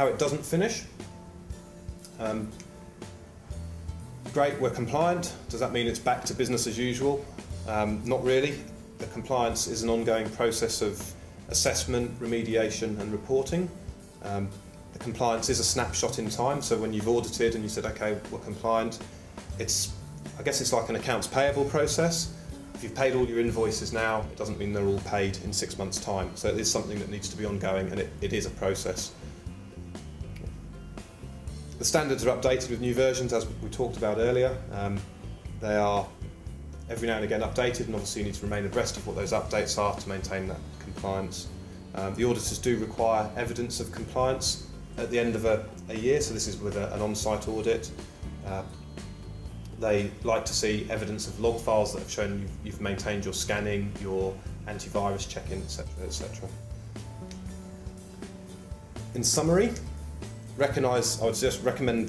how it doesn't finish. Great, we're compliant. Does that mean it's back to business as usual? Not really. The compliance is an ongoing process of assessment, remediation and reporting. The compliance is a snapshot in time, so when you've audited and you said, okay, we're compliant, I guess it's like an accounts payable process. If you've paid all your invoices now, it doesn't mean they're all paid in 6 months' time. So it is something that needs to be ongoing, and it is a process. The standards are updated with new versions, as we talked about earlier. They are every now and again updated, and obviously you need to remain abreast of what those updates are to maintain that compliance. The auditors do require evidence of compliance at the end of a year, so this is with an on-site audit. They like to see evidence of log files that have shown you've maintained your scanning, your antivirus check-in, etc., etc. In summary, I would just recommend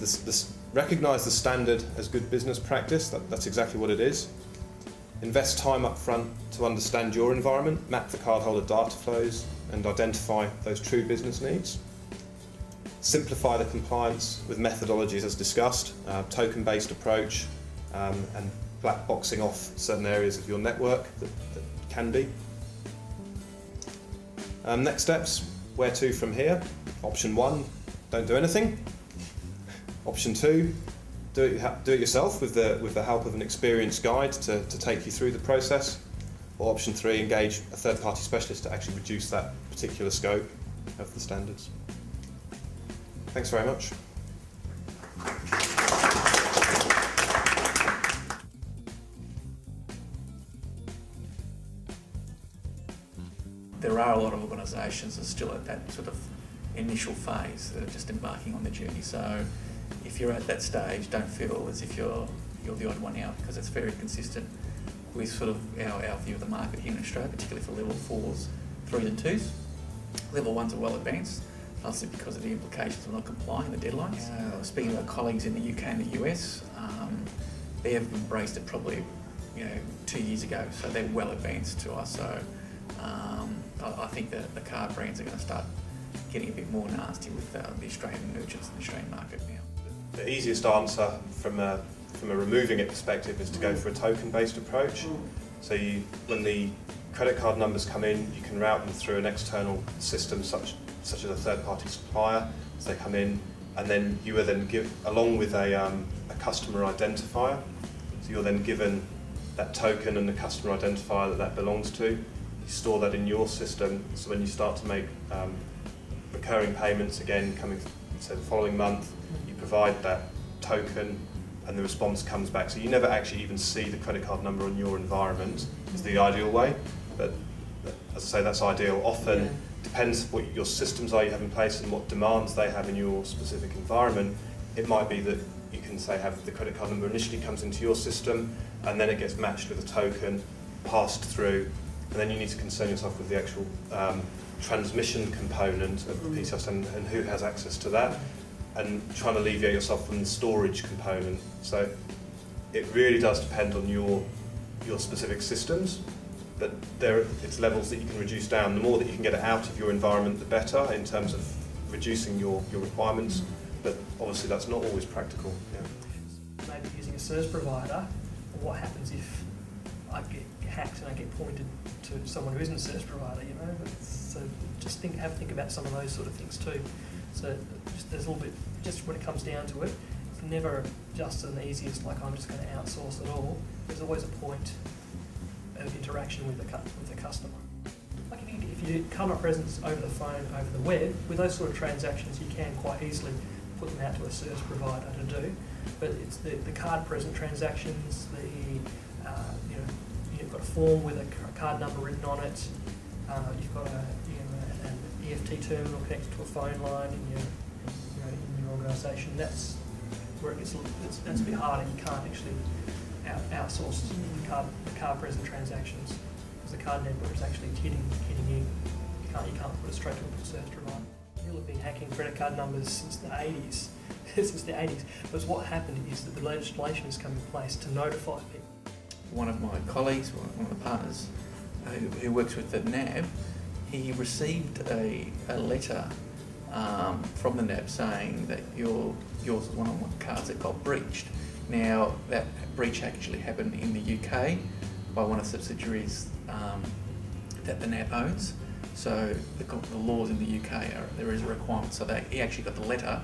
recognise the standard as good business practice. That's exactly what it is. Invest time up front to understand your environment, map the cardholder data flows, and identify those true business needs. Simplify the compliance with methodologies as discussed, token-based approach, and black boxing off certain areas of your network that can be. Next steps, where to from here? Option 1, don't do anything. Option 2, do it yourself with the help of an experienced guide to take you through the process. Or option 3, engage a third-party specialist to actually reduce that particular scope of the standards. Thanks very much. There are a lot of organisations that are still at that sort of initial phase that are just embarking on the journey. So if you're at that stage, don't feel as if you're the odd one out, because it's very consistent with sort of our view of the market here in Australia, particularly for level 4s, 3s and 2s. Level 1s are well advanced, mostly because of the implications of not complying with the deadlines. Speaking to our colleagues in the UK and the US, they have embraced it probably 2 years ago, so they're well advanced to us. So I think that the card brands are going to start getting a bit more nasty with the Australian merchants and the Australian market now. The easiest answer from a removing it perspective is to go for a token-based approach. So when the credit card numbers come in, you can route them through an external system such as a third-party supplier as they come in, and then you are then along with a customer identifier. So you're then given that token and the customer identifier that belongs to. You store that in your system, so when you start to make recurring payments again coming, say, the following month, you provide that token and the response comes back. So you never actually even see the credit card number on your environment is the ideal way, but as I say, that's ideal. Often depends what your systems are you have in place and what demands they have in your specific environment. It might be that you can say have the credit card number initially comes into your system and then it gets matched with a token, passed through, and then you need to concern yourself with the actual transmission component of the PCI standard and who has access to that, and trying to alleviate yourself from the storage component. So it really does depend on your specific systems, but it's levels that you can reduce down. The more that you can get it out of your environment, the better in terms of reducing your requirements, but obviously that's not always practical. Yeah. Maybe using a service provider, what happens if I get hacked and I get pointed to someone who isn't a service provider, So just have a think about some of those sort of things too. So there's a little bit, just when it comes down to it, it's never just an easy as like I'm just going to outsource it all. There's always a point of interaction with the customer. Like if you come a presence over the phone, over the web, with those sort of transactions you can quite easily put them out to a service provider to do. But it's the card present transactions, you've got a form with a card number written on it, you've got an EFT terminal connected to a phone line in your organisation. That's where it's a bit harder. You can't actually outsource the card present transactions because the card network is actually hitting you. You can't put it straight to a service provider. People have been hacking credit card numbers since the 80s. But what happened is that the legislation has come in place to notify people. One of my colleagues, one of the partners who works with the NAB, he received a letter from the NAB saying that yours was one of the cards that got breached. Now, that breach actually happened in the UK by one of the subsidiaries that the NAB owns. So the laws in the UK, there is a requirement. So he actually got the letter,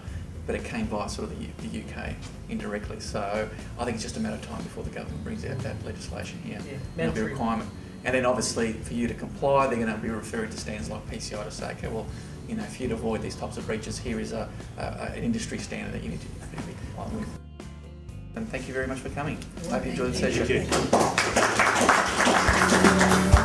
but it came via sort of the UK indirectly. So I think it's just a matter of time before the government brings out that legislation here. Yeah, It'll be a requirement. And then obviously for you to comply, they're going to be referring to standards like PCI to say, okay, well, you know, for you to avoid these types of breaches, here is an industry standard that you need to be compliant with. And thank you very much for coming. I hope you enjoyed the session. Thank you.